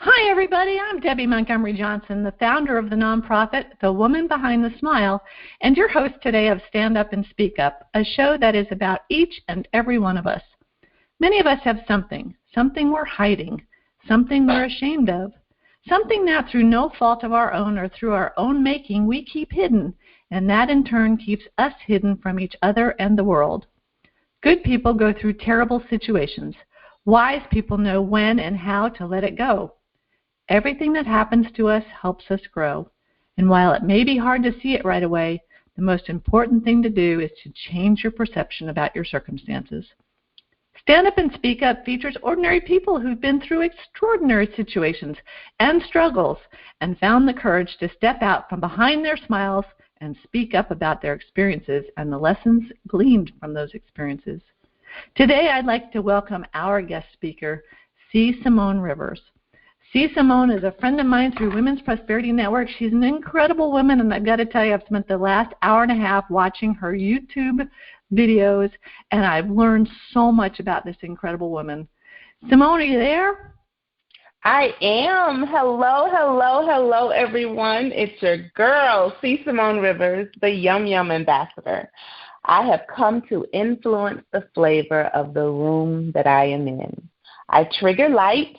Hi, everybody. I'm Debby Montgomery Johnson, the founder of the nonprofit The Woman Behind the Smile, and your host today of Stand Up and Speak Up, a show that is about each and every one of us. Many of us have something we're hiding, something we're ashamed of, something that through no fault of our own or through our own making we keep hidden, and that in turn keeps us hidden from each other and the world. Good people go through terrible situations. Wise people know when and how to let it go. Everything that happens to us helps us grow. And while it may be hard to see it right away, the most important thing to do is to change your perception about your circumstances. Stand Up and Speak Up features ordinary people who've been through extraordinary situations and struggles and found the courage to step out from behind their smiles and speak up about their experiences and the lessons gleaned from those experiences. Today, I'd like to welcome our guest speaker, C. Simone Rivers. C. Simone is a friend of mine through Women's Prosperity Network. She's an incredible woman, and I've got to tell you, I've spent the last hour and a half watching her YouTube videos, and I've learned so much about this incredible woman. Simone, are you there? I am. Hello, everyone. It's your girl, C. Simone Rivers, the Yum Yum Ambassador. I have come to influence the flavor of the room that I am in. I trigger light,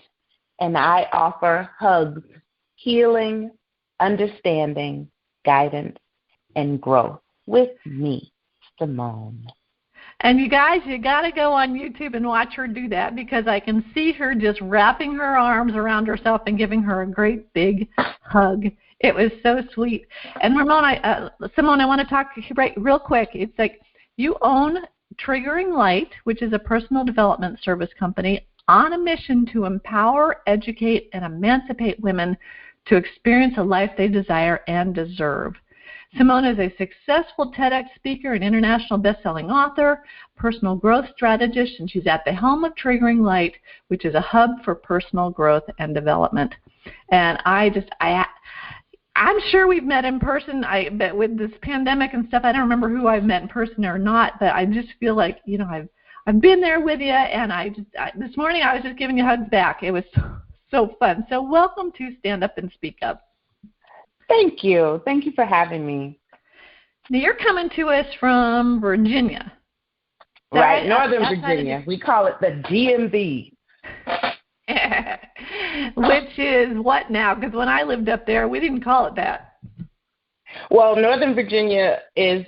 and I offer hugs, healing, understanding, guidance, and growth with me, Simone. And you guys, you got to go on YouTube and watch her do that, because I can see her just wrapping her arms around herself and giving her a great big hug. It was so sweet. And Simone, I want to talk real quick. It's like you own Triggering Light, which is a personal development service company on a mission to empower, educate, and emancipate women to experience a life they desire and deserve. Simone is a successful TEDx speaker and international best-selling author, personal growth strategist, and she's at the helm of Triggering Light, which is a hub for personal growth and development. And I'm sure we've met in person, but with this pandemic and stuff, I don't remember who I've met in person or not, but I just feel like, I've been there with you, and this morning I was just giving you hugs back. It was so fun. So welcome to Stand Up and Speak Up. Thank you. Thank you for having me. Now, you're coming to us from Virginia. Right, Northern Virginia. We call it the DMV. Which is what now? Because when I lived up there, we didn't call it that. Well, Northern Virginia is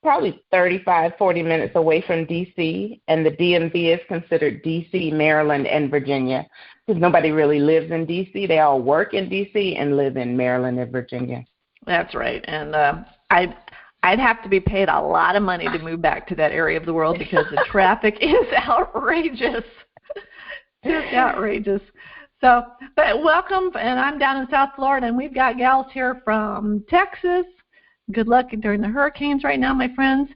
probably 35, 40 minutes away from D.C., and the DMV is considered D.C., Maryland, and Virginia, because nobody really lives in D.C. They all work in D.C. and live in Maryland and Virginia. That's right, and I'd have to be paid a lot of money to move back to that area of the world, because the traffic is outrageous. Just outrageous. So, but welcome, and I'm down in South Florida, and we've got gals here from Texas. Good luck during the hurricanes right now, my friends.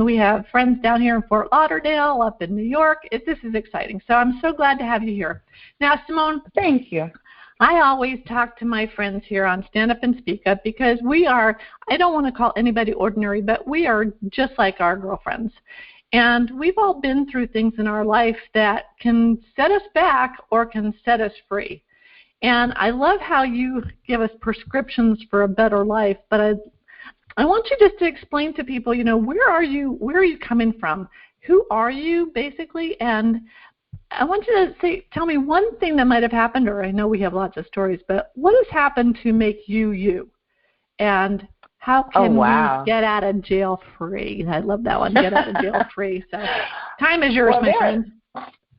We have friends down here in Fort Lauderdale, up in New York. This is exciting. So I'm so glad to have you here. Now, Simone. Thank you. I always talk to my friends here on Stand Up and Speak Up, because I don't want to call anybody ordinary, but we are just like our girlfriends. And we've all been through things in our life that can set us back or can set us free. And I love how you give us prescriptions for a better life, but I want you just to explain to people, where are you coming from? Who are you, basically? And I want you to tell me one thing that might have happened, or I know we have lots of stories, but what has happened to make you you? And how can we get out of jail free? I love that one, get out of jail free. So time is yours, my friend.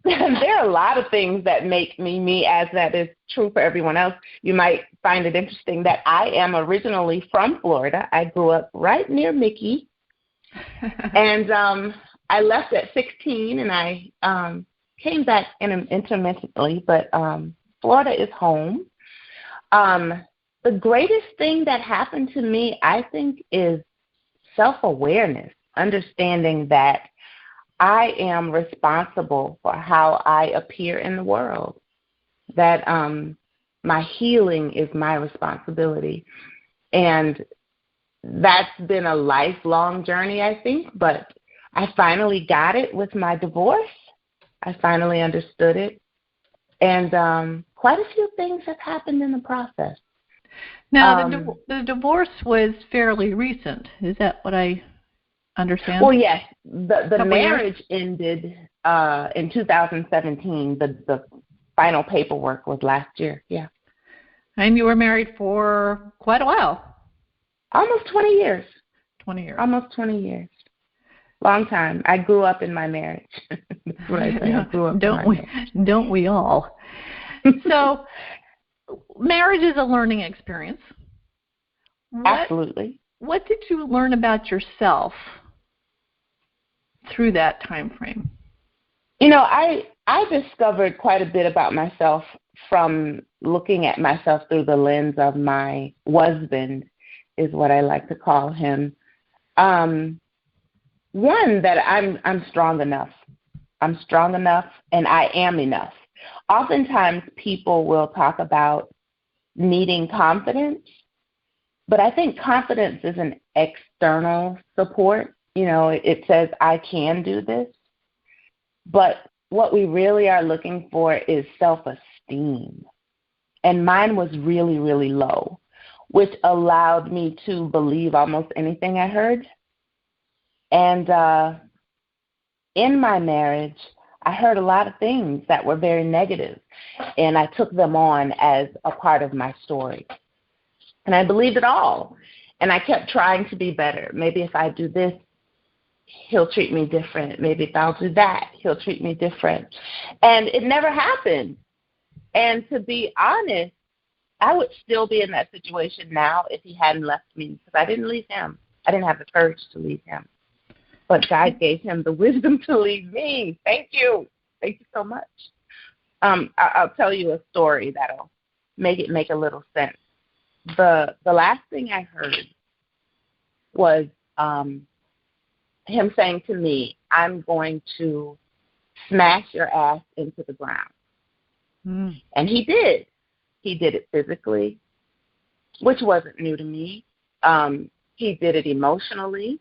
There are a lot of things that make me me, as that is true for everyone else. You might find it interesting that I am originally from Florida. I grew up right near Mickey. And I left at 16, and I came back intermittently, but Florida is home. The greatest thing that happened to me, I think, is self-awareness, understanding that I am responsible for how I appear in the world, that my healing is my responsibility. And that's been a lifelong journey, I think, but I finally got it with my divorce. I finally understood it. And quite a few things have happened in the process. Now, the divorce was fairly recent. Is that what I understand? Well, yes. The marriage ended in 2017. The final paperwork was last year, yeah. And you were married for quite a while. Almost 20 years. 20 years. Almost 20 years. Long time. I grew up in my marriage. That's what I say. I grew up Don't we all? So, marriage is a learning experience. Absolutely. What did you learn about yourself through that time frame? You know, I discovered quite a bit about myself from looking at myself through the lens of my husband, is what I like to call him. One, that I'm strong enough. I'm strong enough, and I am enough. Oftentimes, people will talk about needing confidence, but I think confidence is an external support. You know, it says, I can do this. But what we really are looking for is self-esteem. And mine was really, really low, which allowed me to believe almost anything I heard. And in my marriage, I heard a lot of things that were very negative, and I took them on as a part of my story. And I believed it all. And I kept trying to be better. Maybe if I do this, he'll treat me different. Maybe if I'll do that, he'll treat me different. And it never happened. And to be honest, I would still be in that situation now if he hadn't left me, because I didn't leave him. I didn't have the courage to leave him. But God gave him the wisdom to leave me. Thank you. Thank you so much. I'll tell you a story that'll make it make a little sense. The last thing I heard was him saying to me, I'm going to smash your ass into the ground. Mm. And he did. He did it physically, which wasn't new to me. He did it emotionally.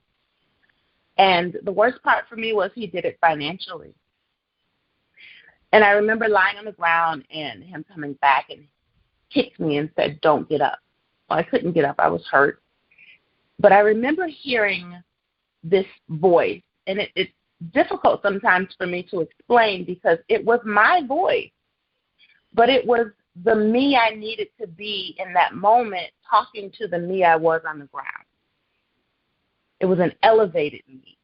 And the worst part for me was he did it financially. And I remember lying on the ground and him coming back and kicked me and said, don't get up. Well, I couldn't get up. I was hurt. But I remember hearing this voice, and it's difficult sometimes for me to explain because it was my voice, but it was the me I needed to be in that moment talking to the me I was on the ground. It was an elevated me.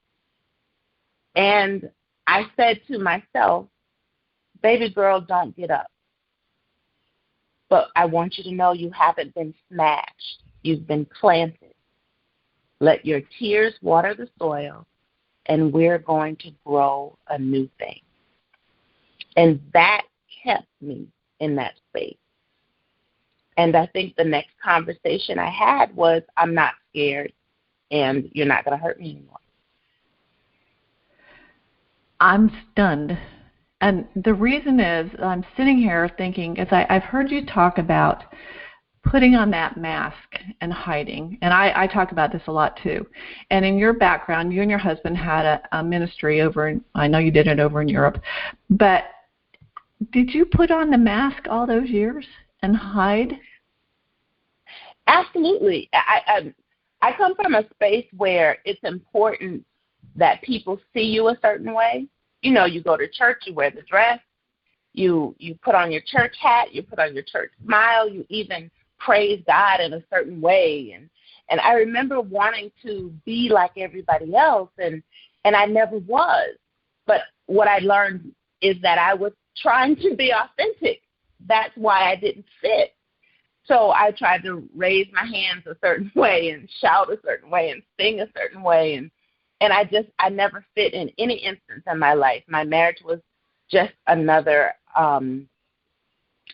And I said to myself, baby girl, don't get up. But I want you to know you haven't been smashed. You've been planted. Let your tears water the soil, and we're going to grow a new thing. And that kept me in that space. And I think the next conversation I had was, I'm not scared, and you're not going to hurt me anymore. I'm stunned. And the reason is I'm sitting here thinking, as I've heard you talk about putting on that mask and hiding, and I talk about this a lot too. And in your background, you and your husband had a ministry over in, I know you did it over in Europe, but did you put on the mask all those years and hide? Absolutely. I come from a space where it's important that people see you a certain way. You know, you go to church, you wear the dress, you put on your church hat, you put on your church smile, you even praise God in a certain way. And I remember wanting to be like everybody else, and I never was. But what I learned is that I was trying to be authentic. That's why I didn't fit. So I tried to raise my hands a certain way and shout a certain way and sing a certain way. And I never fit in any instance in my life. My marriage was just another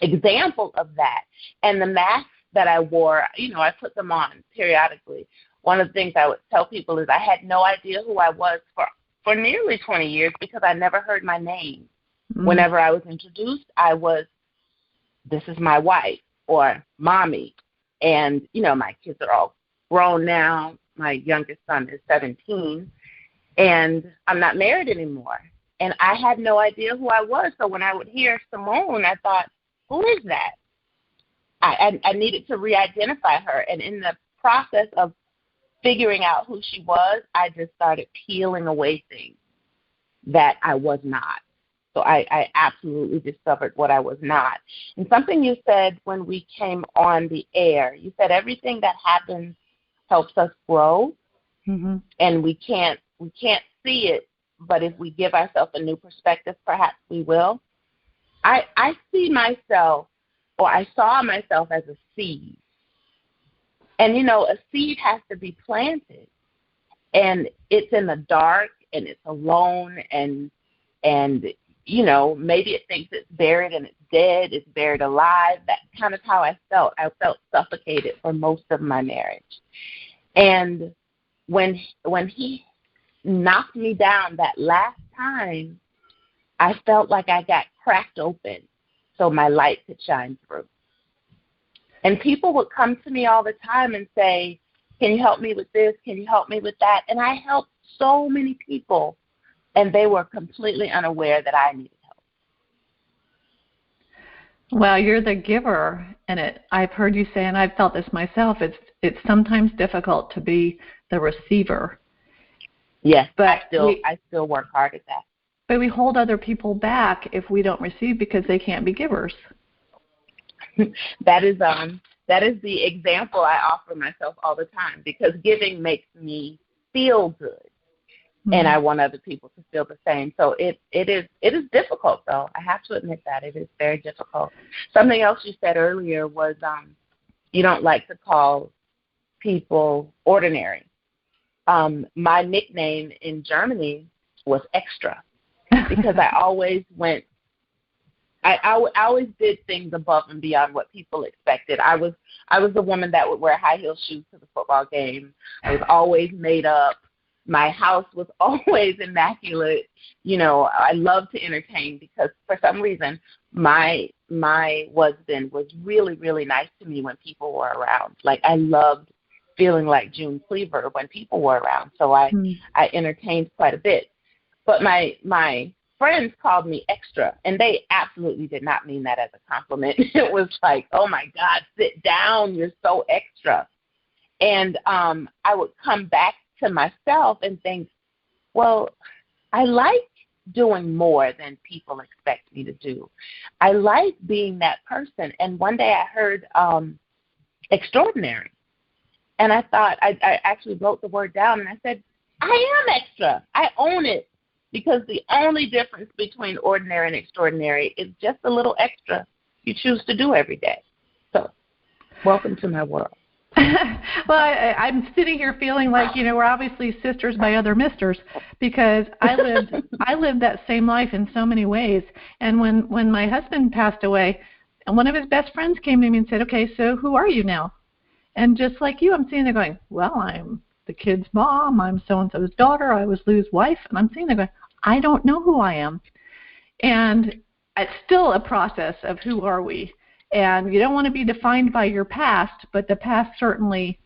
example of that. And the masks that I wore, you know, I put them on periodically. One of the things I would tell people is I had no idea who I was for nearly 20 years because I never heard my name. Mm-hmm. Whenever I was introduced, I was, this is my wife or mommy. And, you know, my kids are all grown now. My youngest son is 17, and I'm not married anymore. And I had no idea who I was. So when I would hear Simone, I thought, who is that? I needed to re-identify her. And in the process of figuring out who she was, I just started peeling away things that I was not. So I absolutely discovered what I was not. And something you said when we came on the air, you said everything that happens helps us grow, and we can't see it, but if we give ourselves a new perspective, perhaps we will. I see myself, or I saw myself as a seed. And, you know, a seed has to be planted, and it's in the dark, and it's alone, and you know, maybe it thinks it's buried and it's dead, it's buried alive. That's kind of how I felt. I felt suffocated for most of my marriage. And when he knocked me down that last time, I felt like I got cracked open so my light could shine through. And people would come to me all the time and say, can you help me with this? Can you help me with that? And I helped so many people, and they were completely unaware that I needed help. Well, you're the giver, and I've heard you say, and I've felt this myself, it's sometimes difficult to be the receiver. Yes, but I still work hard at that. But we hold other people back if we don't receive because they can't be givers. That is the example I offer myself all the time, because giving makes me feel good, and I want other people to feel the same. So it is difficult, though. I have to admit that it is very difficult. Something else you said earlier was you don't like to call people ordinary. My nickname in Germany was Extra, because I always went. I always did things above and beyond what people expected. I was the woman that would wear high heel shoes to the football game. I was always made up. My house was always immaculate. You know, I loved to entertain because for some reason my husband was really, really nice to me when people were around. Like, I loved feeling like June Cleaver when people were around. So I entertained quite a bit. But my friends called me Extra, and they absolutely did not mean that as a compliment. It was like, oh, my God, sit down. You're so extra. And I would come back to myself and think, well, I like doing more than people expect me to do. I like being that person. And one day I heard extraordinary. And I thought, I actually wrote the word down, and I said, I am extra. I own it. Because the only difference between ordinary and extraordinary is just a little extra you choose to do every day. So, welcome to my world. Well, I'm sitting here feeling like, you know, we're obviously sisters by other misters, because I lived that same life in so many ways. And when my husband passed away, and one of his best friends came to me and said, okay, so who are you now? And just like you, I'm sitting there going, well, I'm the kid's mom, I'm so-and-so's daughter, I was Lou's wife, and I'm sitting there going, I don't know who I am. And it's still a process of who are we. And you don't want to be defined by your past, but the past certainly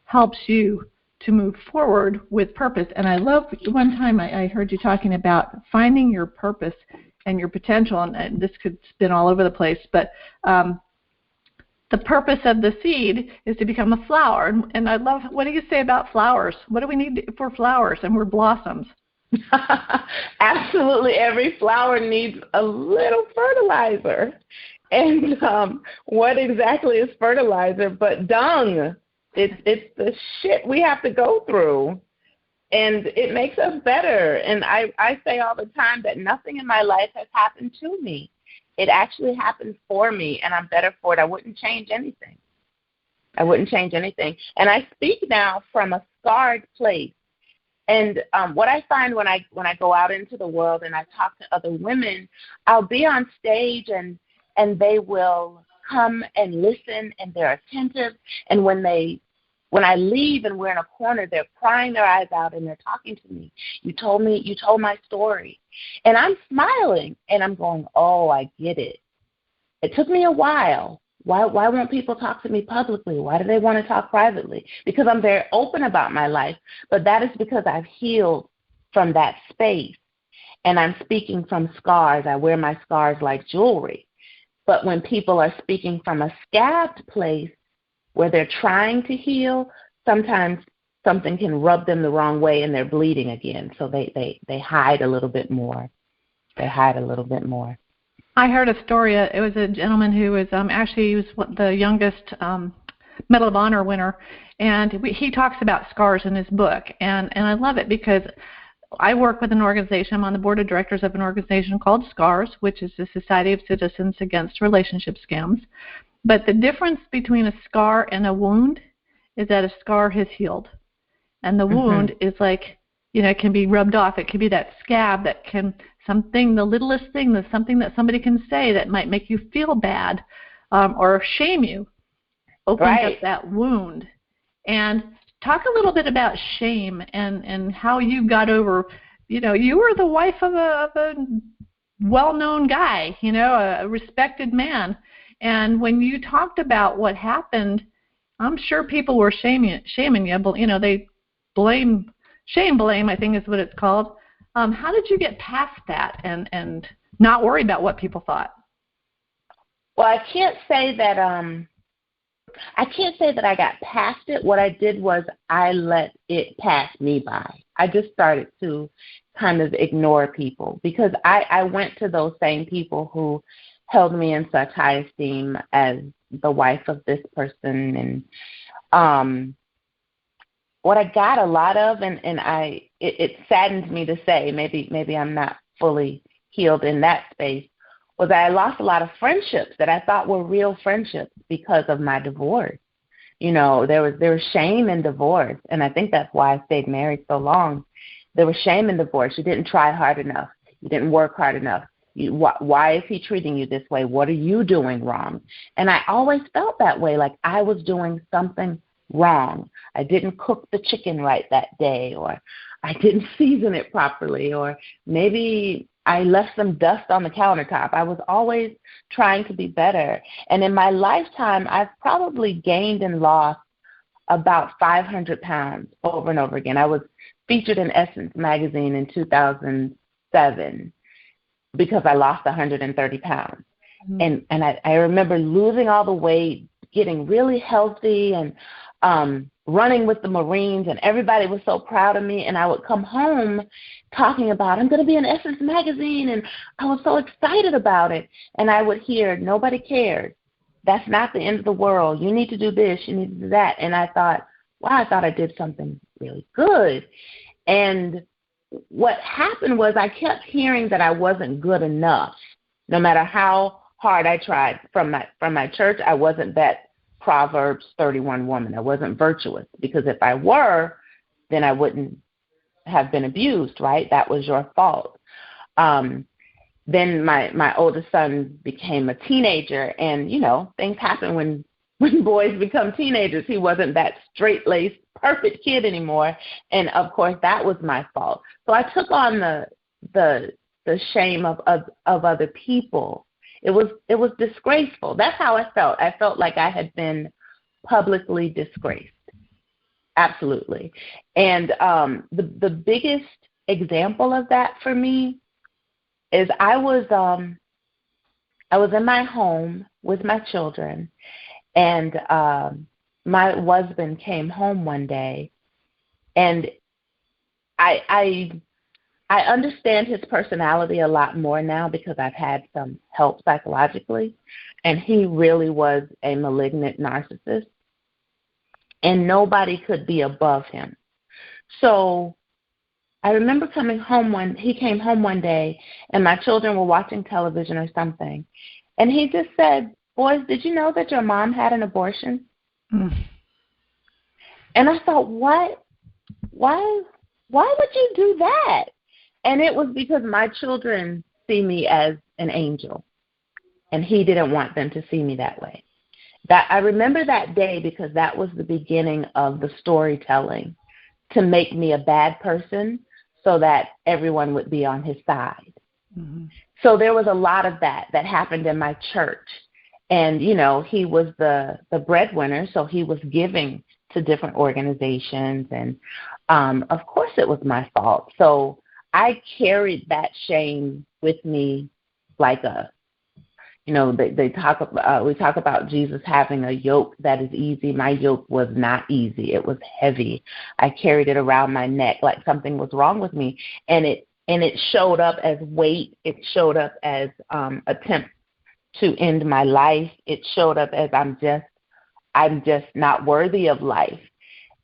helps you to move forward with purpose. And I love, one time I heard you talking about finding your purpose and your potential, and this could spin all over the place, but the purpose of the seed is to become a flower. And I love, what do you say about flowers? What do we need for flowers? And we're blossoms. Absolutely. Every flower needs a little fertilizer. And what exactly is fertilizer but dung? It's the shit we have to go through. And it makes us better. And I say all the time that nothing in my life has happened to me. It actually happened for me, and I'm better for it. I wouldn't change anything. I wouldn't change anything. And I speak now from a scarred place. And what I find when I go out into the world and I talk to other women, I'll be on stage and they will come and listen, and they're attentive. And when I leave and we're in a corner, they're crying their eyes out and they're talking to me. You told my story. And I'm smiling and I'm going, oh, I get it. It took me a while. Why won't people talk to me publicly? Why do they want to talk privately? Because I'm very open about my life, but that is because I've healed from that space. And I'm speaking from scars. I wear my scars like jewelry. But when people are speaking from a scabbed place where they're trying to heal, sometimes something can rub them the wrong way and they're bleeding again. So they hide a little bit more. They hide a little bit more. I heard a story. It was a gentleman who was actually he was the youngest Medal of Honor winner, and he talks about scars in his book, and I love it because I work with an organization. I'm on the board of directors of an organization called SCARS, which is the Society of Citizens Against Relationship Scams. But the difference between a scar and a wound is that a scar has healed, and the wound is like, it can be rubbed off. It can be that scab that can the littlest thing, that's something that somebody can say that might make you feel bad or shame you, opens up that wound. And talk a little bit about shame and how you got over, you were the wife of a well-known guy, a respected man. And when you talked about what happened, I'm sure people were shaming you, but, they shame blame, I think is what it's called. How did you get past that and not worry about what people thought? Well, I can't say that I got past it. What I did was I let it pass me by. I just started to kind of ignore people because I went to those same people who held me in such high esteem as the wife of this person. And what I got a lot of, and it saddens me to say, maybe I'm not fully healed in that space, was I lost a lot of friendships that I thought were real friendships because of my divorce. There was shame in divorce, and I think that's why I stayed married so long. There was shame in divorce. You didn't try hard enough. You didn't work hard enough. Why is he treating you this way? What are you doing wrong? And I always felt that way, like I was doing something wrong. I didn't cook the chicken right that day, or I didn't season it properly, or maybe I left some dust on the countertop. I was always trying to be better. And in my lifetime, I've probably gained and lost about 500 pounds over and over again. I was featured in Essence magazine in 2007 because I lost 130 pounds. And I remember losing all the weight, getting really healthy, and running with the Marines, and everybody was so proud of me. And I would come home talking about, I'm going to be in Essence magazine, and I was so excited about it. And I would hear, nobody cares. That's not the end of the world. You need to do this. You need to do that. And I thought, wow, I thought I did something really good. And what happened was I kept hearing that I wasn't good enough. No matter how hard I tried from my church, I wasn't that Proverbs 31 woman. I wasn't virtuous, because if I were, then I wouldn't have been abused, right? That was your fault. Then my oldest son became a teenager, and, things happen when boys become teenagers. He wasn't that straight-laced, perfect kid anymore, and, of course, that was my fault. So I took on the shame of other people. It was disgraceful. That's how I felt. I felt like I had been publicly disgraced. Absolutely. And the biggest example of that for me is I was in my home with my children, and my husband came home one day, and I understand his personality a lot more now because I've had some help psychologically, and he really was a malignant narcissist, and nobody could be above him. So I remember he came home one day, and my children were watching television or something, and he just said, "Boys, did you know that your mom had an abortion?" And I thought, what? Why would you do that? And it was because my children see me as an angel, and he didn't want them to see me that way. That I remember that day because that was the beginning of the storytelling to make me a bad person so that everyone would be on his side. Mm-hmm. So there was a lot of that happened in my church. And, he was the breadwinner, so he was giving to different organizations. And, of course, it was my fault. So I carried that shame with me like a, we talk about Jesus having a yoke that is easy. My yoke was not easy. It was heavy. I carried it around my neck like something was wrong with me. And it showed up as weight. It showed up as attempt to end my life. It showed up as I'm just not worthy of life.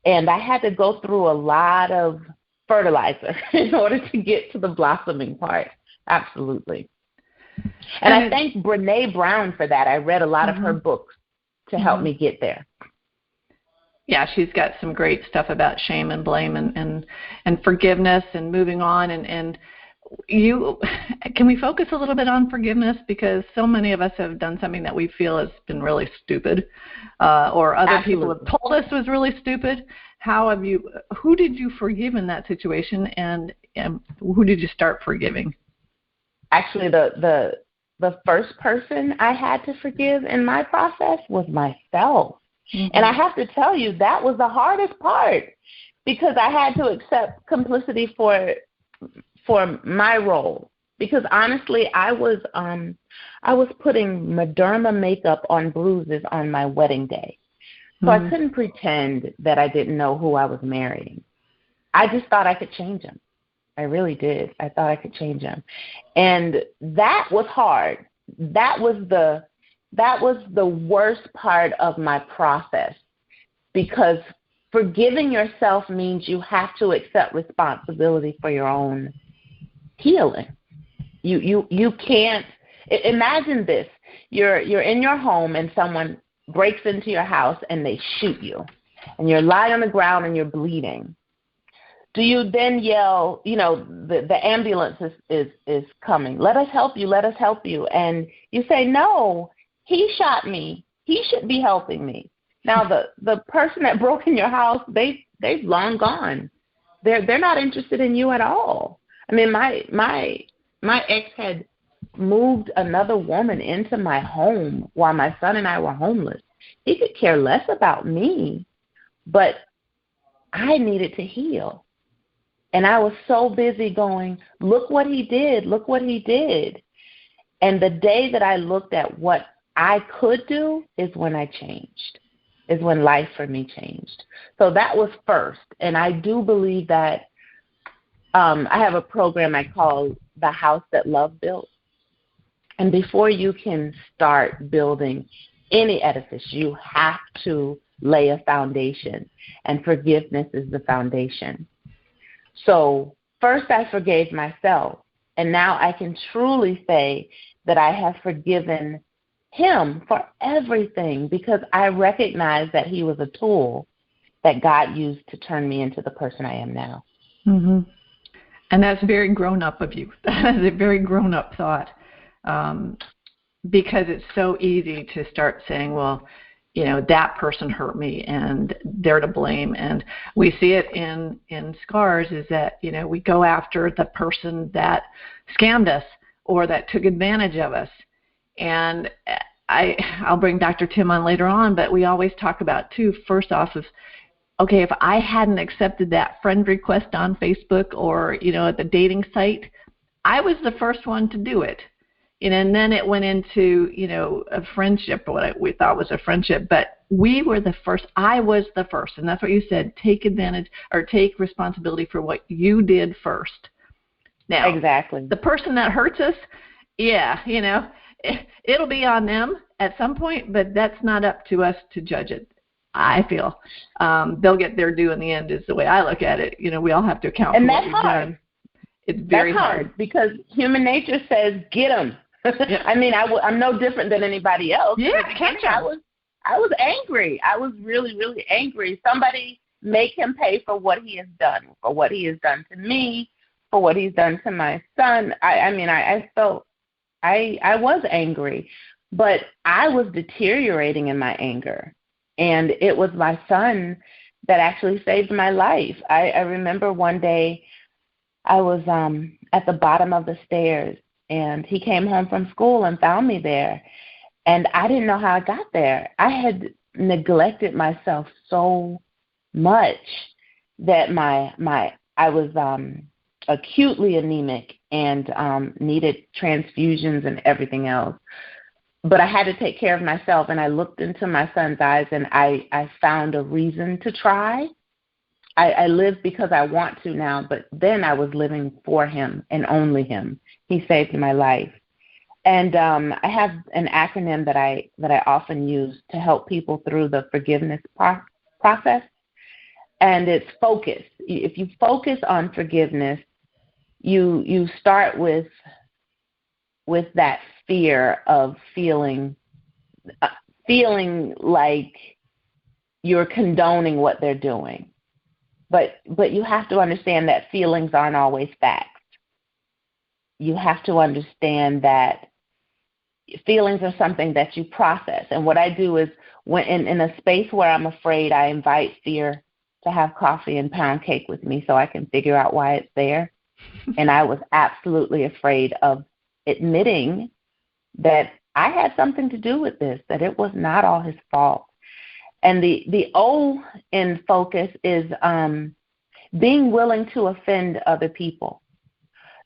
And I had to go through a lot of fertilizer in order to get to the blossoming part. Absolutely. And I thank Brené Brown for that. I read a lot of her books to help me get there. Yeah, she's got some great stuff about shame and blame and forgiveness and moving on. And can we focus a little bit on forgiveness? Because so many of us have done something that we feel has been really stupid, or other people have told us was really stupid. Who did you forgive in that situation, and who did you start forgiving? Actually, the first person I had to forgive in my process was myself. And I have to tell you, that was the hardest part, because I had to accept complicity for my role. Because honestly, I was putting Mederma makeup on bruises on my wedding day. So I couldn't pretend that I didn't know who I was marrying. I just thought I could change him. I really did. I thought I could change him. And that was hard. That was the worst part of my process, because forgiving yourself means you have to accept responsibility for your own healing. You can't imagine this. You're in your home and someone breaks into your house and they shoot you, and you're lying on the ground and you're bleeding. Do you then yell, the ambulance is coming, let us help you, let us help you? And you say, no, he shot me. He should be helping me. Now, the person that broke in your house, they've long gone. They're not interested in you at all. I mean, my ex had moved another woman into my home while my son and I were homeless. He could care less about me, but I needed to heal. And I was so busy going, look what he did, look what he did. And the day that I looked at what I could do is when I changed, is when life for me changed. So that was first. And I do believe that I have a program I call The House That Love Built. And before you can start building any edifice, you have to lay a foundation. And forgiveness is the foundation. So first I forgave myself, and now I can truly say that I have forgiven him for everything, because I recognize that he was a tool that God used to turn me into the person I am now. Mm-hmm. And that's very grown up of you. That is a very grown up thought, because it's so easy to start saying, well, that person hurt me and they're to blame. And we see it in scars, is that, we go after the person that scammed us or that took advantage of us. And I'll bring Dr. Tim on later on, but we always talk about, too, first off, okay, if I hadn't accepted that friend request on Facebook or, at the dating site, I was the first one to do it. And then it went into, a friendship, what we thought was a friendship, but we were the first. I was the first, and that's what you said, take advantage or take responsibility for what you did first. Now, exactly. The person that hurts us, it'll be on them at some point, but that's not up to us to judge it. I feel they'll get their due in the end, is the way I look at it. We all have to account for what we've done. It's very hard because human nature says, get them. Yeah. I mean, I'm no different than anybody else. Yeah, I was angry. I was really, really angry. Somebody make him pay for what he has done, for what he has done to me, for what he's done to my son. I felt I was angry, but I was deteriorating in my anger. And it was my son that actually saved my life. I remember one day I was at the bottom of the stairs, and he came home from school and found me there. And I didn't know how I got there. I had neglected myself so much that I was acutely anemic and needed transfusions and everything else. But I had to take care of myself, and I looked into my son's eyes, and I found a reason to try. I live because I want to now, but then I was living for him and only him. He saved my life. And I have an acronym that I often use to help people through the forgiveness process, and it's focus. If you focus on forgiveness, you start with that fear of feeling like you're condoning what they're doing. But you have to understand that feelings aren't always facts. You have to understand that feelings are something that you process. And what I do is, when in a space where I'm afraid, I invite fear to have coffee and pound cake with me so I can figure out why it's there. And I was absolutely afraid of admitting that I had something to do with this, that it was not all his fault. And the O in focus is being willing to offend other people.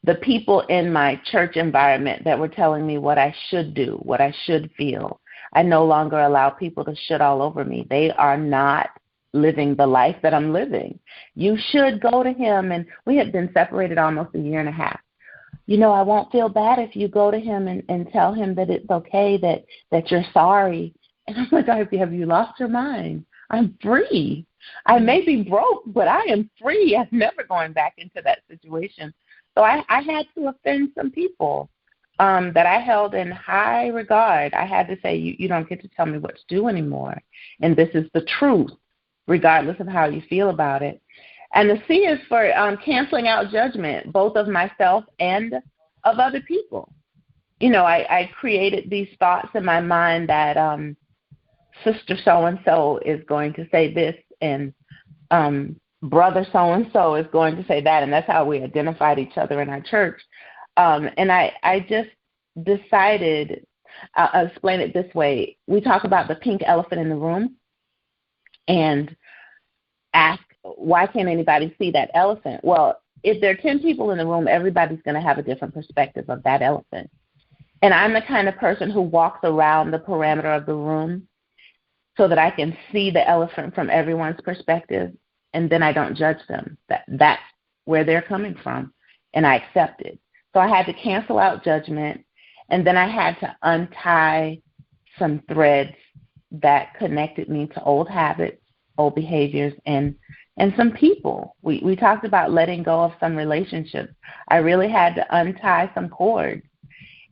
The people in my church environment that were telling me what I should do, what I should feel. I no longer allow people to shit all over me. They are not living the life that I'm living. You should go to him. And we had been separated almost a year and a half. You know, I won't feel bad if you go to him and tell him that it's okay, that you're sorry. And I'm like, have you lost your mind? I'm free. I may be broke, but I am free. I'm never going back into that situation. So I had to offend some people that I held in high regard. I had to say, you don't get to tell me what to do anymore. And this is the truth, regardless of how you feel about it. And the C is for canceling out judgment, both of myself and of other people. You know, I created these thoughts in my mind that sister so-and-so is going to say this, and brother so-and-so is going to say that, and that's how we identified each other in our church. And I just decided, I'll explain it this way. We talk about the pink elephant in the room and ask, why can't anybody see that elephant? Well, if there are 10 people in the room, everybody's going to have a different perspective of that elephant. And I'm the kind of person who walks around the perimeter of the room so that I can see the elephant from everyone's perspective, and then I don't judge them. That's where they're coming from, and I accept it. So I had to cancel out judgment, and then I had to untie some threads that connected me to old habits, old behaviors, and some people. We talked about letting go of some relationships. I really had to untie some cords.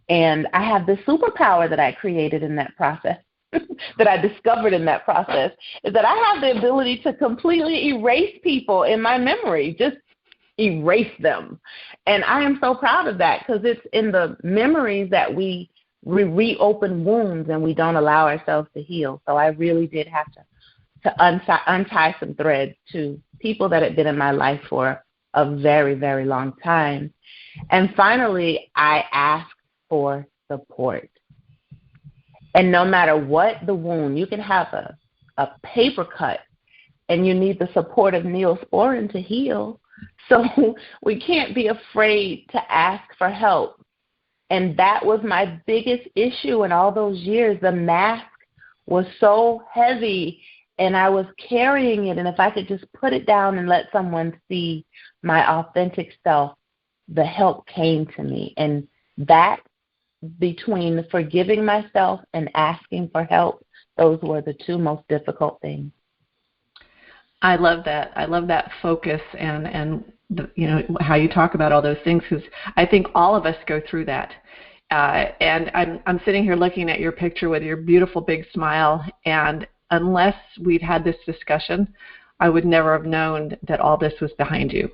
And I have this superpower that I created in that process, that I discovered in that process, is that I have the ability to completely erase people in my memory, just erase them. And I am so proud of that, because it's in the memories that we reopen wounds and we don't allow ourselves to heal. So I really did have to untie some threads to people that had been in my life for a very, very long time. And finally, I asked for support. And no matter what the wound, you can have a paper cut, and you need the support of Neosporin to heal. So we can't be afraid to ask for help. And that was my biggest issue in all those years. The mask was so heavy, and I was carrying it. And if I could just put it down and let someone see my authentic self, the help came to me. And that, between forgiving myself and asking for help, those were the two most difficult things. I love that. I love that focus and how you talk about all those things, because I think all of us go through that. And I'm sitting here looking at your picture with your beautiful big smile, and unless we'd had this discussion, I would never have known that all this was behind you.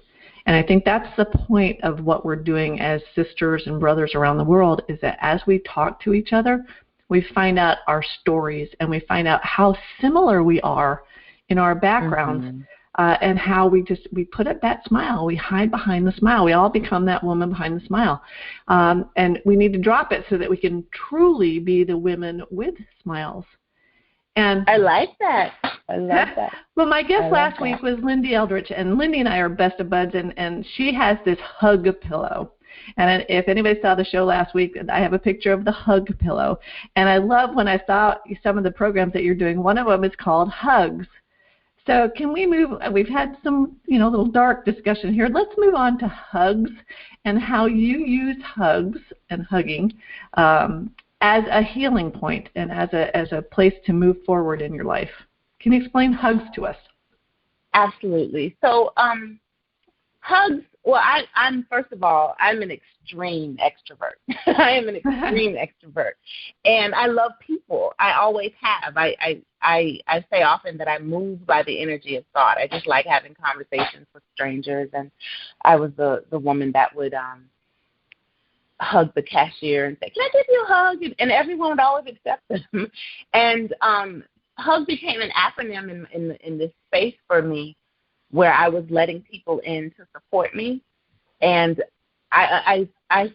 And I think that's the point of what we're doing as sisters and brothers around the world, is that as we talk to each other, we find out our stories, and we find out how similar we are in our backgrounds, and how we put up that smile. We hide behind the smile. We all become that woman behind the smile. And we need to drop it so that we can truly be the women with smiles. And I like that. I love that. Well, my guest last week was Lindy Eldridge, and Lindy and I are best of buds, and she has this hug pillow. And if anybody saw the show last week, I have a picture of the hug pillow. And I love when I saw some of the programs that you're doing. One of them is called Hugs. So can we move? We've had some, little dark discussion here. Let's move on to hugs and how you use hugs and hugging as a healing point and as a place to move forward in your life. Can you explain hugs to us? Absolutely. So hugs, well, I'm first of all, I'm an extreme extrovert. I am an extreme extrovert. And I love people. I always have. I say often that I'm moved by the energy of thought. I just like having conversations with strangers. And I was the woman that would hug the cashier and say, "Can I give you a hug?" And everyone would always accept them. And hug became an acronym in this space for me, where I was letting people in to support me. And I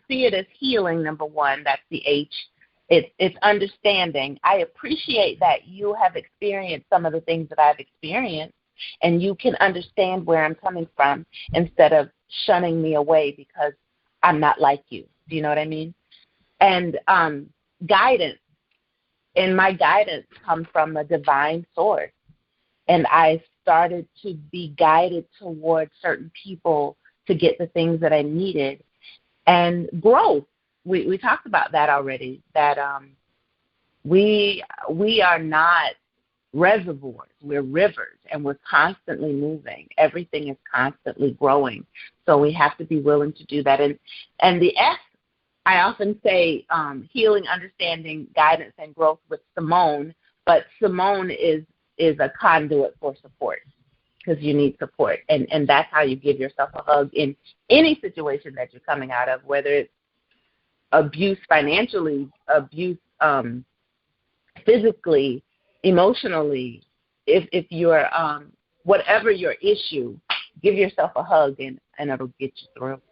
see it as healing, number one. That's the H. It's understanding. I appreciate that you have experienced some of the things that I've experienced, and you can understand where I'm coming from instead of shunning me away because I'm not like you. Do you know what I mean? And guidance. And my guidance comes from a divine source. And I started to be guided towards certain people to get the things that I needed. And growth, we talked about that already, that we are not reservoirs, we're rivers, and we're constantly moving. Everything is constantly growing. So we have to be willing to do that. And the S, I often say healing, understanding, guidance, and growth with Simone, but Simone is a conduit for support because you need support. And that's how you give yourself a hug in any situation that you're coming out of, whether it's abuse financially, abuse physically, emotionally. If you're, whatever your issue, give yourself a hug and it'll get you through.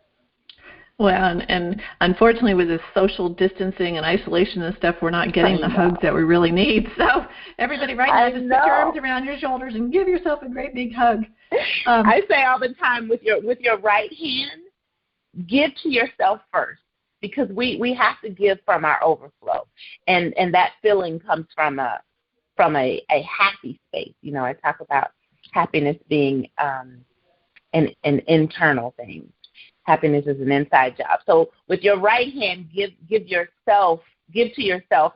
Well, and unfortunately with this social distancing and isolation and stuff, we're not getting the hugs that we really need. So everybody right now, just put your arms around your shoulders and give yourself a great big hug. I say all the time with your right hand, give to yourself first, because we have to give from our overflow. And that feeling comes from a happy space. I talk about happiness being an internal thing. Happiness is an inside job. So with your right hand, give to yourself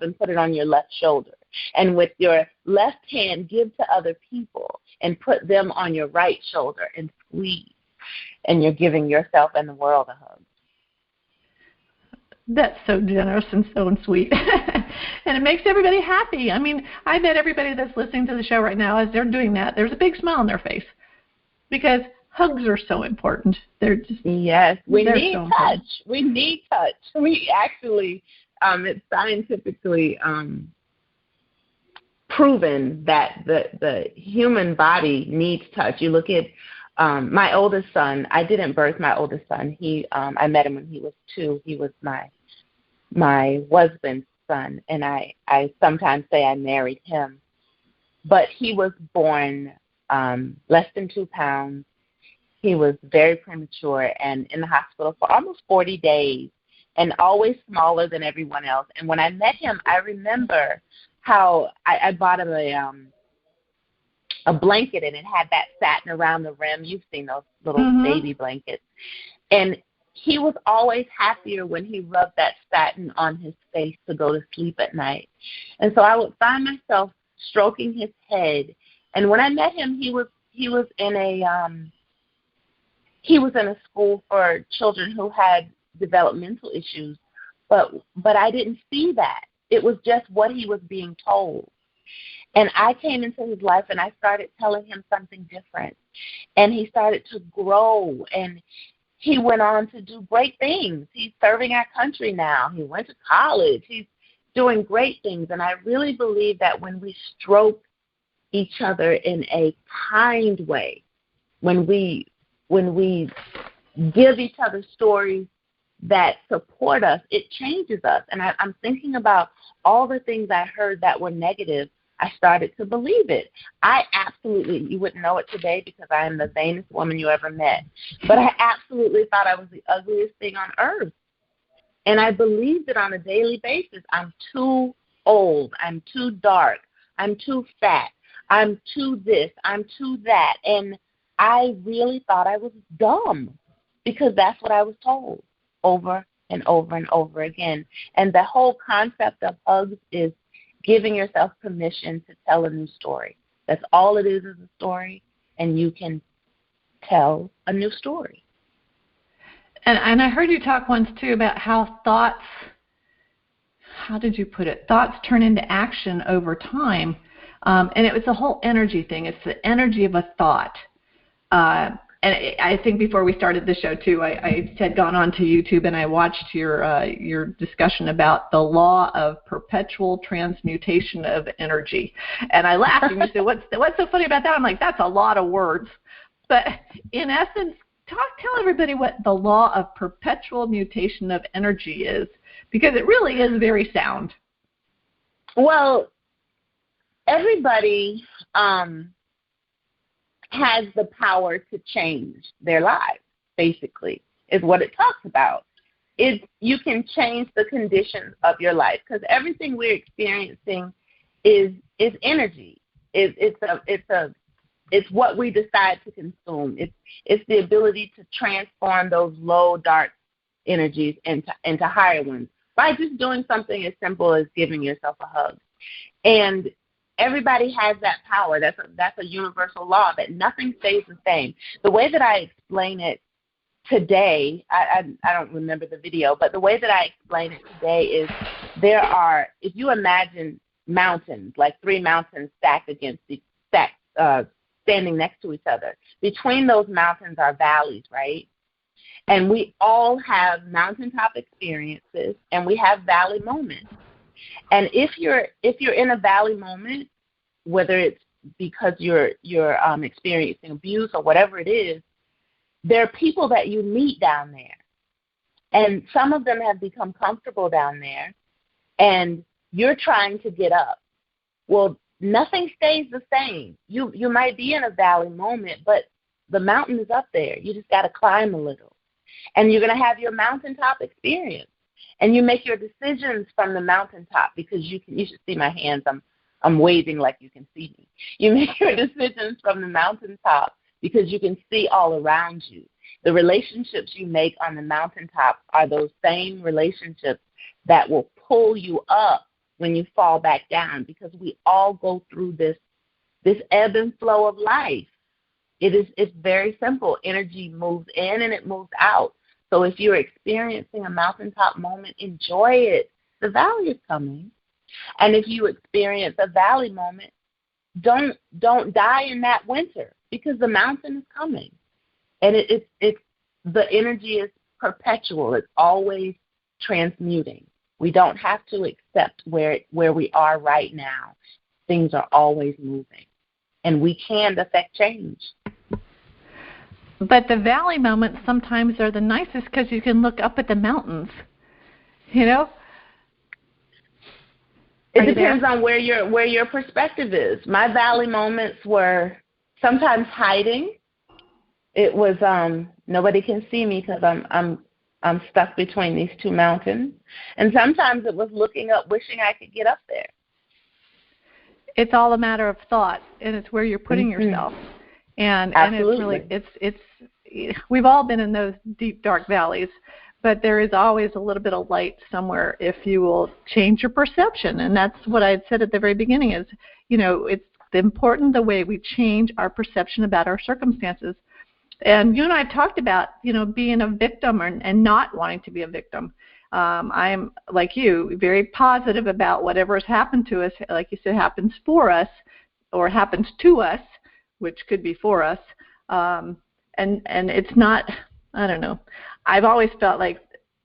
and put it on your left shoulder. And with your left hand, give to other people and put them on your right shoulder and squeeze. And you're giving yourself and the world a hug. That's so generous and so sweet. And it makes everybody happy. I mean, I bet everybody that's listening to the show right now, as they're doing that, there's a big smile on their face. Because hugs are so important. They're just yes. We need so touch. Important. We need touch. We actually, it's scientifically proven that the human body needs touch. You look at my oldest son. I didn't birth my oldest son. I met him when he was 2. He was my husband's son, and I sometimes say I married him. But he was born less than 2 pounds. He was very premature and in the hospital for almost 40 days and always smaller than everyone else. And when I met him, I remember how I bought him a blanket, and it had that satin around the rim. You've seen those little baby blankets. And he was always happier when he rubbed that satin on his face to go to sleep at night. And so I would find myself stroking his head. And when I met him, he was in a school for children who had developmental issues, but I didn't see that. It was just what he was being told. And I came into his life, and I started telling him something different. And he started to grow, and he went on to do great things. He's serving our country now. He went to college. He's doing great things. And I really believe that when we stroke each other in a kind way, when we give each other stories that support us, it changes us. And I'm thinking about all the things I heard that were negative. I started to believe it. I absolutely, you wouldn't know it today because I am the vainest woman you ever met, but I absolutely thought I was the ugliest thing on earth. And I believed it on a daily basis. I'm too old. I'm too dark. I'm too fat. I'm too this. I'm too that. And I really thought I was dumb because that's what I was told over and over and over again. And the whole concept of hugs is giving yourself permission to tell a new story. That's all it is a story, and you can tell a new story. And I heard you talk once, too, about how thoughts, how did you put it? Thoughts turn into action over time. And it was the whole energy thing. It's the energy of a thought. And I think before we started the show, too, I had gone on to YouTube and I watched your discussion about the law of perpetual transmutation of energy. And I laughed and you said, what's so funny about that? I'm like, that's a lot of words. But in essence, tell everybody what the law of perpetual mutation of energy is, because it really is very sound. Well, everybody has the power to change their lives, basically, is what it talks about. You can change the conditions of your life, because everything we're experiencing is energy. It's what we decide to consume. It's the ability to transform those low, dark energies into higher ones by just doing something as simple as giving yourself a hug. And everybody has that power. That's a universal law, that nothing stays the same. The way that I explain it today, I don't remember the video, but the way that I explain it today is if you imagine mountains, like 3 mountains standing next to each other. Between those mountains are valleys, right? And we all have mountaintop experiences, and we have valley moments. And if you're in a valley moment, whether it's because you're experiencing abuse or whatever it is, there are people that you meet down there, and some of them have become comfortable down there, and you're trying to get up. Well, nothing stays the same. You might be in a valley moment, but the mountain is up there. You just got to climb a little. And you're going to have your mountaintop experience. And you make your decisions from the mountaintop, because you should see my hands. I'm waving like you can see me. You make your decisions from the mountaintop because you can see all around you. The relationships you make on the mountaintop are those same relationships that will pull you up when you fall back down, because we all go through this ebb and flow of life. It's very simple. Energy moves in and it moves out. So if you're experiencing a mountaintop moment, enjoy it. The valley is coming. And if you experience a valley moment, don't die in that winter, because the mountain is coming. And the energy is perpetual. It's always transmuting. We don't have to accept where we are right now. Things are always moving, and we can affect change. But the valley moments sometimes are the nicest, because you can look up at the mountains, you know? It depends on where your perspective is. My valley moments were sometimes hiding. It was nobody can see me because I'm stuck between these 2 mountains. And sometimes it was looking up, wishing I could get up there. It's all a matter of thought, and it's where you're putting yourself. And Absolutely. And it's we've all been in those deep, dark valleys, but there is always a little bit of light somewhere if you will change your perception. And that's what I had said at the very beginning is, it's important the way we change our perception about our circumstances. And you and I have talked about, being a victim and not wanting to be a victim. I'm, like you, very positive about whatever has happened to us, like you said, happens for us or happens to us, which could be for us. And it's not, I don't know. I've always felt like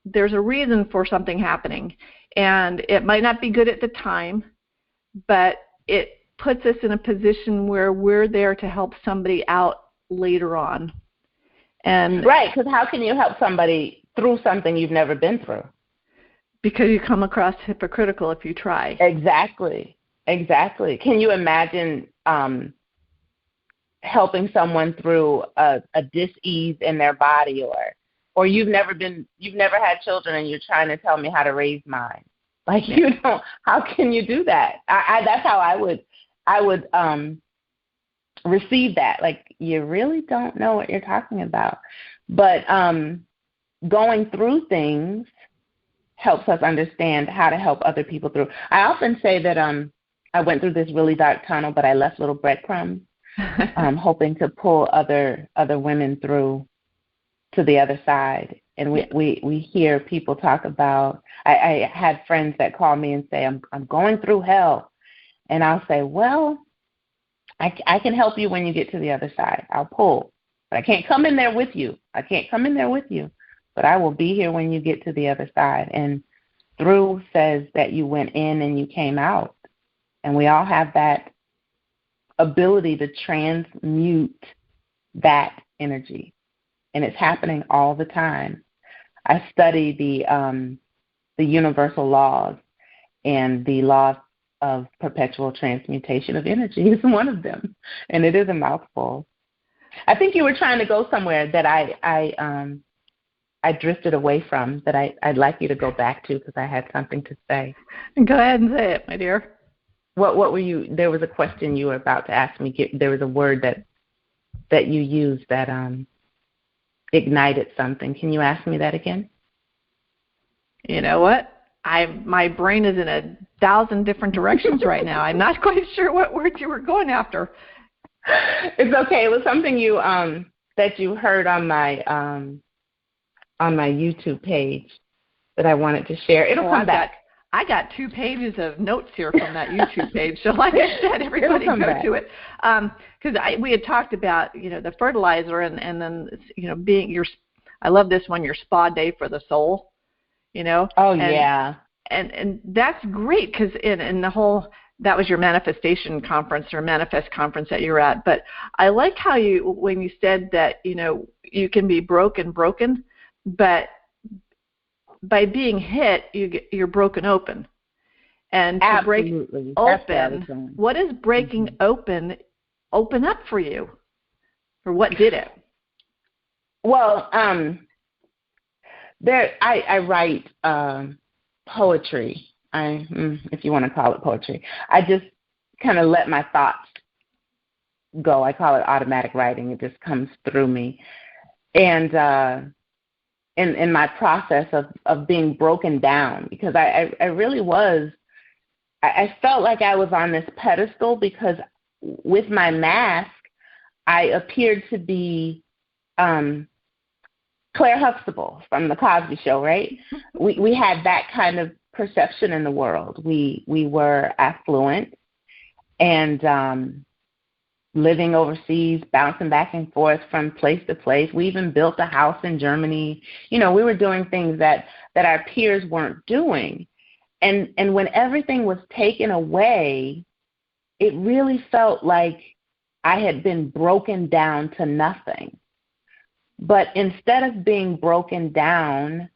there's a reason for something happening. And it might not be good at the time, but it puts us in a position where we're there to help somebody out later on. And right, because how can you help somebody through something you've never been through? Because you come across hypocritical if you try. Exactly. Exactly. Can you imagine helping someone through a dis-ease in their body, or you've never had children and you're trying to tell me how to raise mine? Like, how can you do that? That's how I would receive that. Like, you really don't know what you're talking about. But going through things helps us understand how to help other people through. I often say that I went through this really dark tunnel, but I left little breadcrumbs, hoping to pull other women through to the other side. And we hear people talk about, I had friends that call me and say, I'm going through hell. And I'll say, well, I can help you when you get to the other side. I'll pull. But I can't come in there with you. But I will be here when you get to the other side. And through says that you went in and you came out. And we all have that ability to transmute that energy. And it's happening all the time. I study the universal laws, and the law of perpetual transmutation of energy is one of them. And it is a mouthful. I think you were trying to go somewhere that I drifted away from, that I'd like you to go back to, because I had something to say. Go ahead and say it, my dear. What were you? There was a question you were about to ask me. There was a word that you used that ignited something. Can you ask me that again? You know what? My brain is in 1,000 different directions right now. I'm not quite sure what words you were going after. It's okay. It was something you that you heard on my YouTube page that I wanted to share. It'll come back. I got 2 pages of notes here from that YouTube page. So like I said, everybody go to it. Because we had talked about, the fertilizer and then, being I love this one, your spa day for the soul, Oh, yeah. And that's great, because in the whole, that was your manifestation conference or manifest conference that you were at. But I like how when you said that, you can be broken, but by being hit, you're broken open. And to Absolutely. break open, what does breaking open up for you? Or what did it? Well, I write poetry, if you want to call it poetry. I just kind of let my thoughts go. I call it automatic writing. It just comes through me. And in my process of being broken down, because I really was, I felt like I was on this pedestal, because with my mask, I appeared to be Claire Huxtable from The Cosby Show, right? We had that kind of perception in the world. We were affluent and living overseas, bouncing back and forth from place to place. We even built a house in Germany. We were doing things that our peers weren't doing. And when everything was taken away, it really felt like I had been broken down to nothing. But instead of being broken down,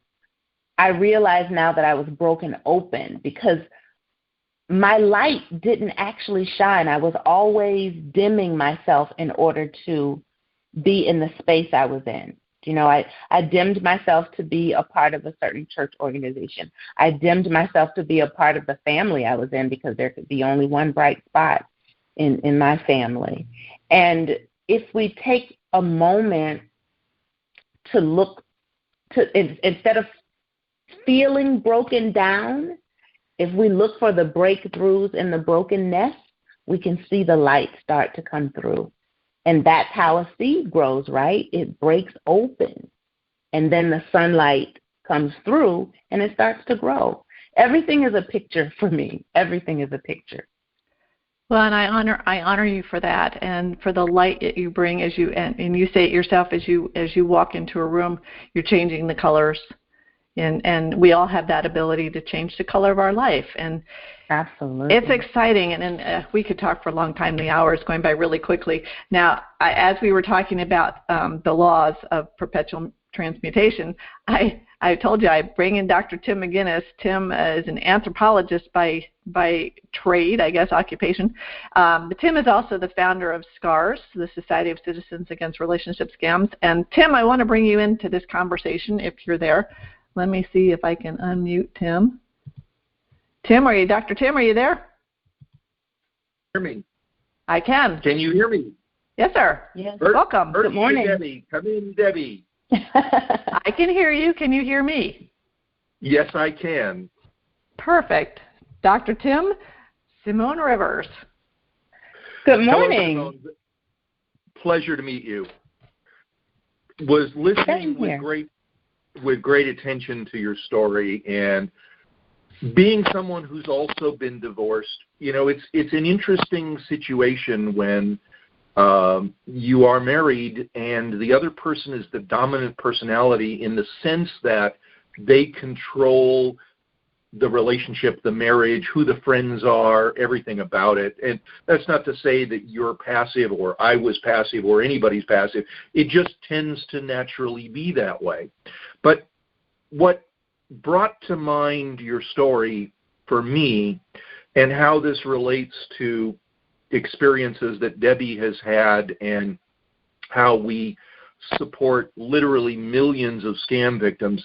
I realized now that I was broken open, because my light didn't actually shine. I was always dimming myself in order to be in the space I was in. I dimmed myself to be a part of a certain church organization. I dimmed myself to be a part of the family I was in, because there could be only one bright spot in my family. And if we take a moment to look to, instead of feeling broken down, if we look for the breakthroughs in the brokenness, we can see the light start to come through. And that's how a seed grows, right? It breaks open. And then the sunlight comes through and it starts to grow. Everything is a picture for me. Everything is a picture. Well, and I honor you for that, and for the light that you bring and you say it yourself, as you walk into a room, you're changing the colors. And we all have that ability to change the color of our life. And absolutely, it's exciting. And we could talk for a long time. The hour is going by really quickly. Now, as we were talking about the laws of perpetual transmutation, I I told you I bring in Dr. Tim McGuinness. Tim is an anthropologist by trade, I guess, occupation. But Tim is also the founder of SCARS, the Society of Citizens Against Relationship Scams. And Tim, I want to bring you into this conversation if you're there. Let me see if I can unmute Tim. Dr. Tim, are you there? Hear me? I can. Can you hear me? Yes, sir. Yes. Welcome. Good morning. Debbie. Come in, Debbie. I can hear you. Can you hear me? Yes, I can. Perfect. Dr. Tim Simone Rivers. Good morning. Hello, Simone. Pleasure to meet you. Was listening with great attention to your story, and being someone who's also been divorced, it's an interesting situation when you are married and the other person is the dominant personality in the sense that they control the relationship, the marriage, who the friends are, everything about it. And that's not to say that you're passive or I was passive or anybody's passive. It just tends to naturally be that way. But what brought to mind your story for me and how this relates to experiences that Debbie has had and how we support literally millions of scam victims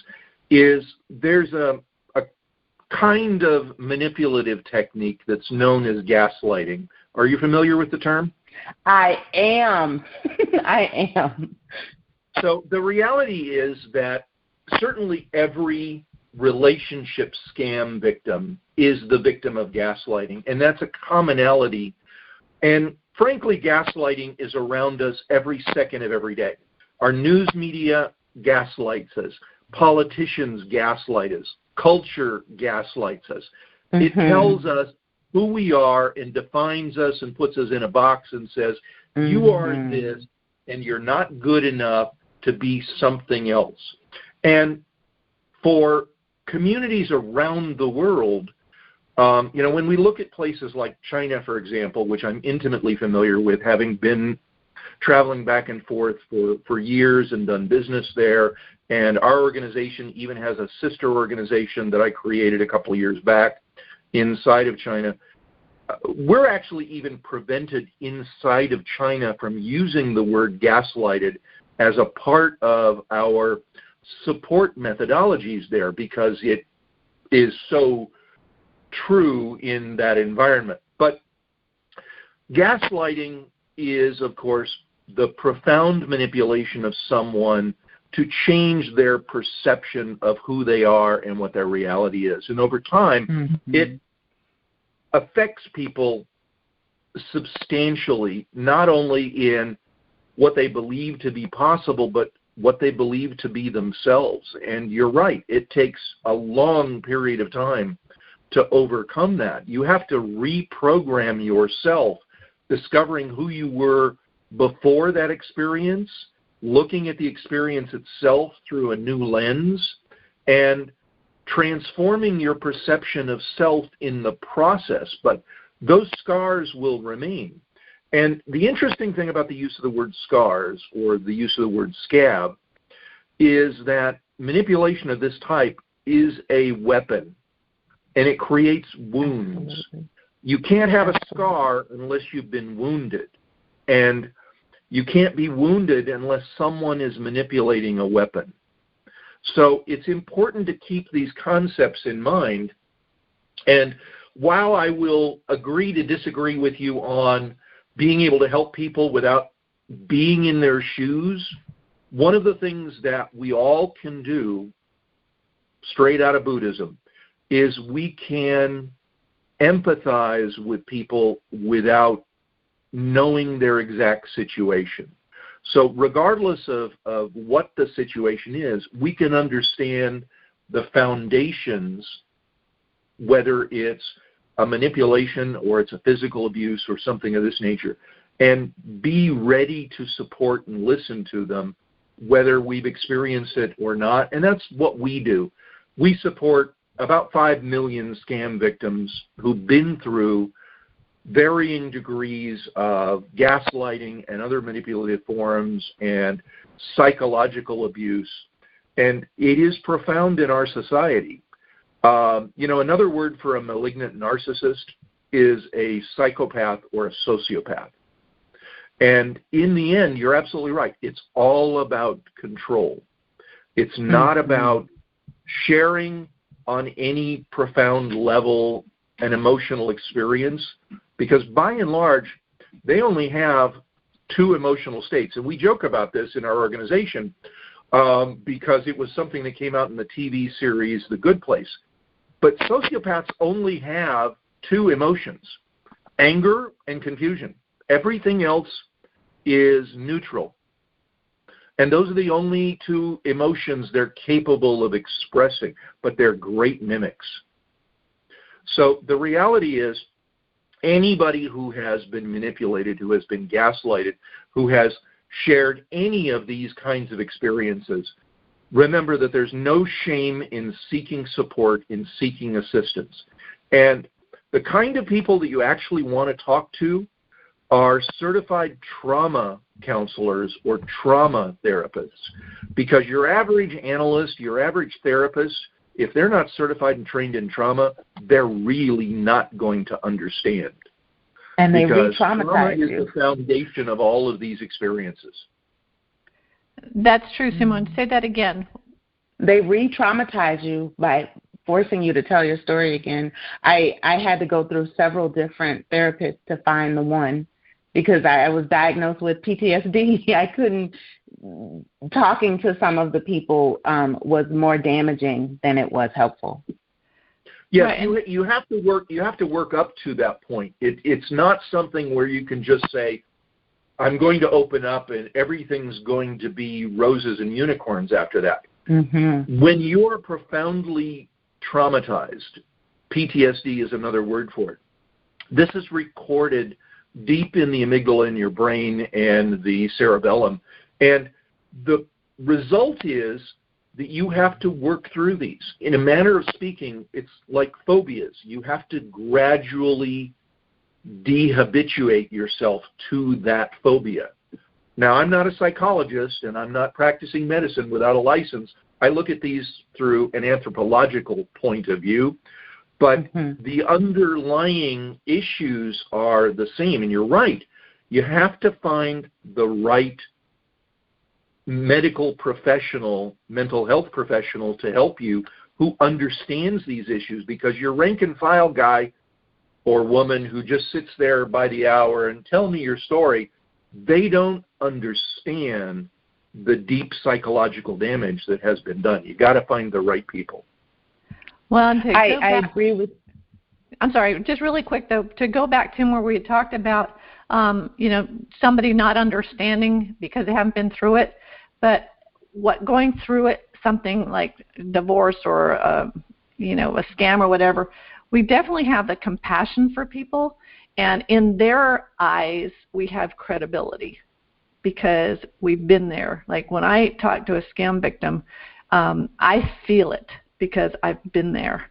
is there's a kind of manipulative technique that's known as gaslighting. Are you familiar with the term? I am. I am. So the reality is that certainly every relationship scam victim is the victim of gaslighting, and that's a commonality. And frankly, gaslighting is around us every second of every day. Our news media gaslights us. Politicians gaslight us. Culture gaslights us. Mm-hmm. It tells us who we are and defines us and puts us in a box and says, you are this and you're not good enough to be something else. And for communities around the world, when we look at places like China, for example, which I'm intimately familiar with, having been traveling back and forth for years and done business there, and our organization even has a sister organization that I created a couple of years back inside of China. We're actually even prevented inside of China from using the word gaslighted as a part of our support methodologies there because it is so true in that environment. But gaslighting is, of course, the profound manipulation of someone to change their perception of who they are and what their reality is. And over time, it affects people substantially, not only in what they believe to be possible, but what they believe to be themselves. And you're right, it takes a long period of time to overcome that. You have to reprogram yourself, discovering who you were before that experience, looking at the experience itself through a new lens, and transforming your perception of self in the process. But those scars will remain. And the interesting thing about the use of the word scars or the use of the word scab is that manipulation of this type is a weapon, and it creates wounds. Absolutely. You can't have a scar unless you've been wounded, and you can't be wounded unless someone is manipulating a weapon. So it's important to keep these concepts in mind. And while I will agree to disagree with you on being able to help people without being in their shoes, one of the things that we all can do, straight out of Buddhism, is we can empathize with people without knowing their exact situation. So regardless of what the situation is, we can understand the foundations, whether it's a manipulation or it's a physical abuse or something of this nature, and be ready to support and listen to them, whether we've experienced it or not. And that's what we do. We support about 5 million scam victims who've been through varying degrees of gaslighting and other manipulative forms and psychological abuse. And it is profound in our society. Another word for a malignant narcissist is a psychopath or a sociopath. And in the end, you're absolutely right. It's all about control. It's not about sharing on any profound level an emotional experience, because by and large, they only have two emotional states. And we joke about this in our organization because it was something that came out in the TV series The Good Place. But sociopaths only have two emotions, anger and confusion. Everything else is neutral. And those are the only two emotions they're capable of expressing, but they're great mimics. So the reality is, anybody who has been manipulated, who has been gaslighted, who has shared any of these kinds of experiences, remember that there's no shame in seeking support, in seeking assistance. And the kind of people that you actually want to talk to are certified trauma counselors or trauma therapists, because your average analyst, your average therapist, if they're not certified and trained in trauma, they're really not going to understand. And they because re-traumatize trauma is you. the foundation of all of these experiences. That's true, Simone. Say that again. They re-traumatize you by forcing you to tell your story again. I had to go through several different therapists to find the one, because I was diagnosed with PTSD. I couldn't, talking to some of the people was more damaging than it was helpful. Yes, right. you have to work up to that point. It's not something where you can just say, I'm going to open up and everything's going to be roses and unicorns after that. Mm-hmm. When you're profoundly traumatized, PTSD is another word for it. This is recorded deep in the amygdala in your brain and the cerebellum. And the result is that you have to work through these. In a manner of speaking, it's like phobias. You have to gradually dehabituate yourself to that phobia. Now, I'm not a psychologist, and I'm not practicing medicine without a license. I look at these through an anthropological point of view, but the underlying issues are the same. And you're right. You have to find the right medical professional, mental health professional to help you who understands these issues, because your rank and file guy or woman who just sits there by the hour and tell me your story, they don't understand the deep psychological damage that has been done. You got to find the right people. Well, and I agree with. I'm sorry, just really quick though, to go back, Tim, where we had talked about, somebody not understanding because they haven't been through it, but going through it, something like divorce or a scam or whatever, we definitely have the compassion for people, and in their eyes, we have credibility because we've been there. Like when I talk to a scam victim, I feel it because I've been there.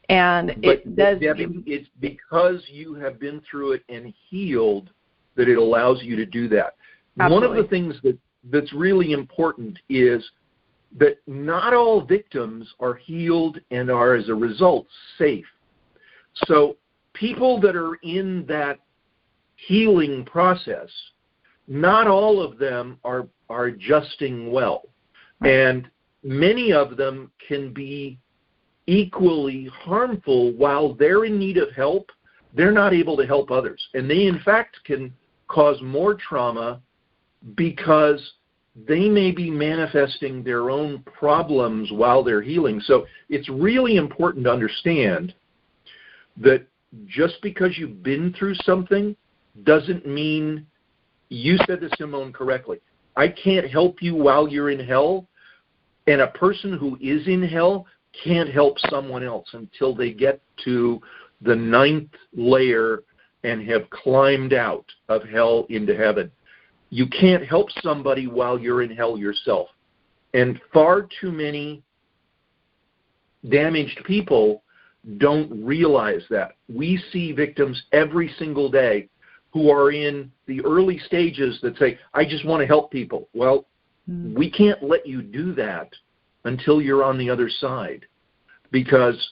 And it does. Debbie, it's because you have been through it and healed that it allows you to do that. Absolutely. One of the things that's really important is that not all victims are healed and are, as a result, safe. So people that are in that healing process, not all of them are adjusting well. And many of them can be equally harmful. While they're in need of help, they're not able to help others. And they, in fact, can cause more trauma because they may be manifesting their own problems while they're healing. So it's really important to understand that just because you've been through something doesn't mean, you said this, Simone, correctly, I can't help you while you're in hell, and a person who is in hell can't help someone else until they get to the 9th layer and have climbed out of hell into heaven. You can't help somebody while you're in hell yourself. And far too many damaged people don't realize that. We see victims every single day who are in the early stages that say, I just want to help people. Well, we can't let you do that until you're on the other side, because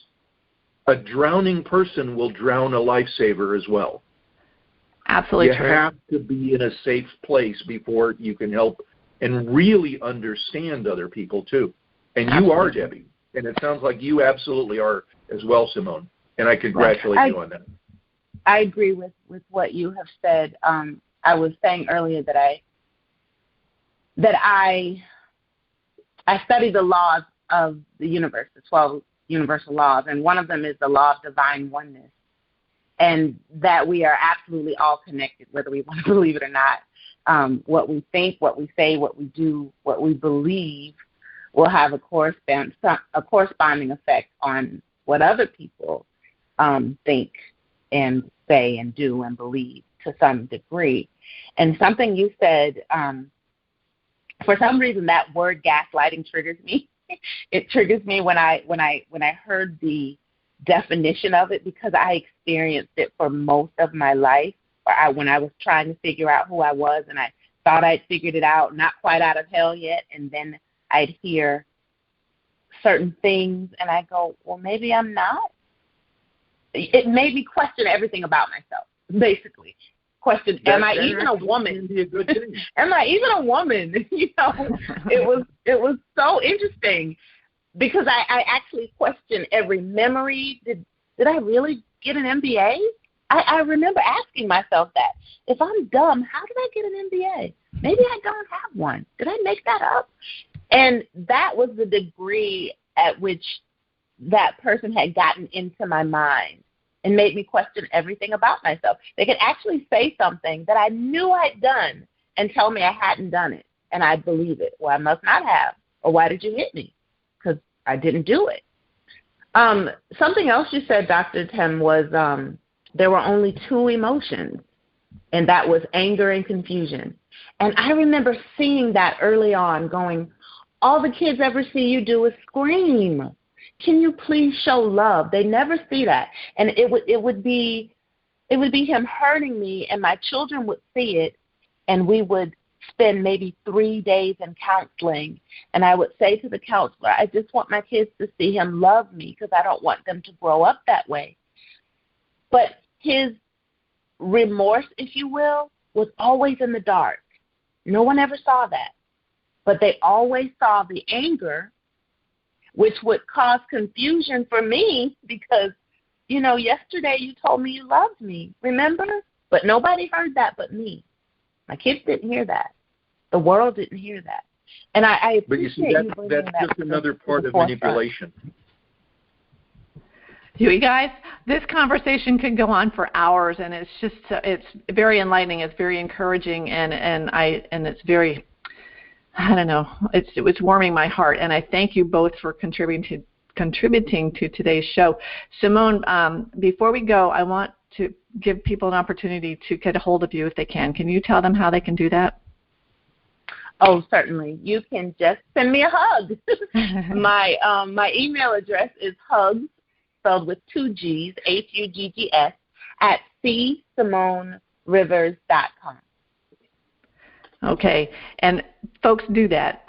a drowning person will drown a lifesaver as well. Absolutely true. You have to be in a safe place before you can help and really understand other people too. And you are, Debbie. And it sounds like you absolutely are as well, Simone. And I congratulate you on that. I agree with what you have said. I was saying earlier that I study the laws of the universe, the 12 universal laws, and one of them is the law of divine oneness, and that we are absolutely all connected, whether we want to believe it or not. What we think, what we say, what we do, what we believe will have a corresponding effect on what other people think and say and do and believe to some degree. And something you said, for some reason that word gaslighting triggers me. It triggers me when I heard the definition of it, because I experienced it for most of my life. When I was trying to figure out who I was, and I thought I'd figured it out, not quite out of hell yet, and then I'd hear certain things, and I go, well, maybe I'm not. It made me question everything about myself, basically. Question, am I even a woman? Am I even a woman? It was so interesting, because I actually questioned every memory. Did I really get an MBA? I remember asking myself that. If I'm dumb, how did I get an MBA? Maybe I don't have one. Did I make that up? And that was the degree at which that person had gotten into my mind and made me question everything about myself. They could actually say something that I knew I'd done and tell me I hadn't done it, and I'd believe it. Well, I must not have. Or why did you hit me? Because I didn't do it. Something else you said, Dr. Tim, was there were only two emotions, and that was anger and confusion. And I remember seeing that early on, going, all the kids ever see you do is scream. Can you please show love? They never see that. And it would be him hurting me, and my children would see it, and we would spend maybe 3 days in counseling. And I would say to the counselor, I just want my kids to see him love me, because I don't want them to grow up that way. But his remorse, if you will, was always in the dark. No one ever saw that. But they always saw the anger, which would cause confusion for me, because, yesterday you told me you loved me, remember? But nobody heard that but me. My kids didn't hear that. The world didn't hear that. And I appreciate that's just another part of manipulation. You guys, this conversation could go on for hours, and it's very enlightening, it's very encouraging, and it's very, I don't know, it's warming my heart, and I thank you both for contributing to today's show. Simone, before we go, I want to give people an opportunity to get a hold of you if they can. Can you tell them how they can do that? Oh, certainly. You can just send me a hug. My email address is HU.G.S, spelled with 2 G's, H.U.G.G.S, at CSimoneRivers.com. Okay, and folks, do that.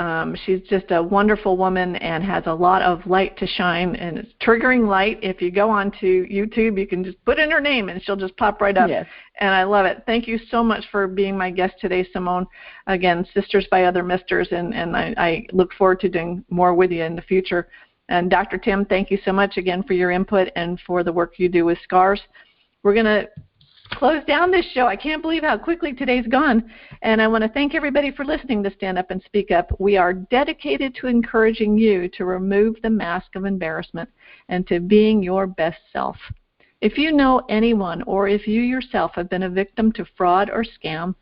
She's just a wonderful woman and has a lot of light to shine, and it's triggering light. If you go onto YouTube, you can just put in her name, and she'll just pop right up. Yes. And I love it. Thank you so much for being my guest today, Simone. Again, Sisters by Other Misters, and I look forward to doing more with you in the future. And Dr. Tim, thank you so much again for your input and for the work you do with scars. We're going to close down this show. I can't believe how quickly today's gone. And I want to thank everybody for listening to Stand Up and Speak Up. We are dedicated to encouraging you to remove the mask of embarrassment and to being your best self. If you know anyone, or if you yourself have been a victim to fraud or scam,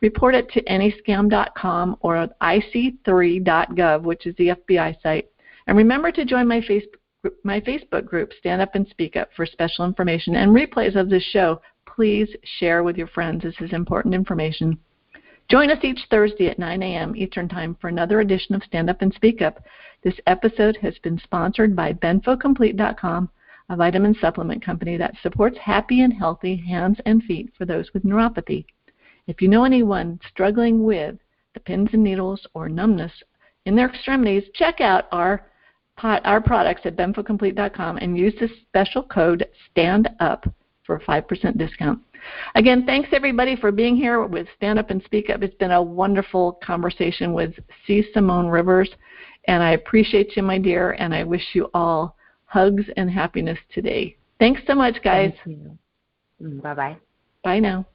report it to anyscam.com or ic3.gov, which is the FBI site. And remember to join my Facebook group, Stand Up and Speak Up, for special information and replays of this show. Please share with your friends. This is important information. Join us each Thursday at 9 a.m. Eastern Time for another edition of Stand Up and Speak Up. This episode has been sponsored by BenfoComplete.com, a vitamin supplement company that supports happy and healthy hands and feet for those with neuropathy. If you know anyone struggling with the pins and needles or numbness in their extremities, check out our products at benfocomplete.com and use the special code STANDUP for a 5% discount. Again, thanks everybody for being here with Stand Up and Speak Up. It's been a wonderful conversation with C. Simone Rivers, and I appreciate you, my dear, and I wish you all hugs and happiness today. Thanks so much, guys. Thank you. Bye-bye. Bye now.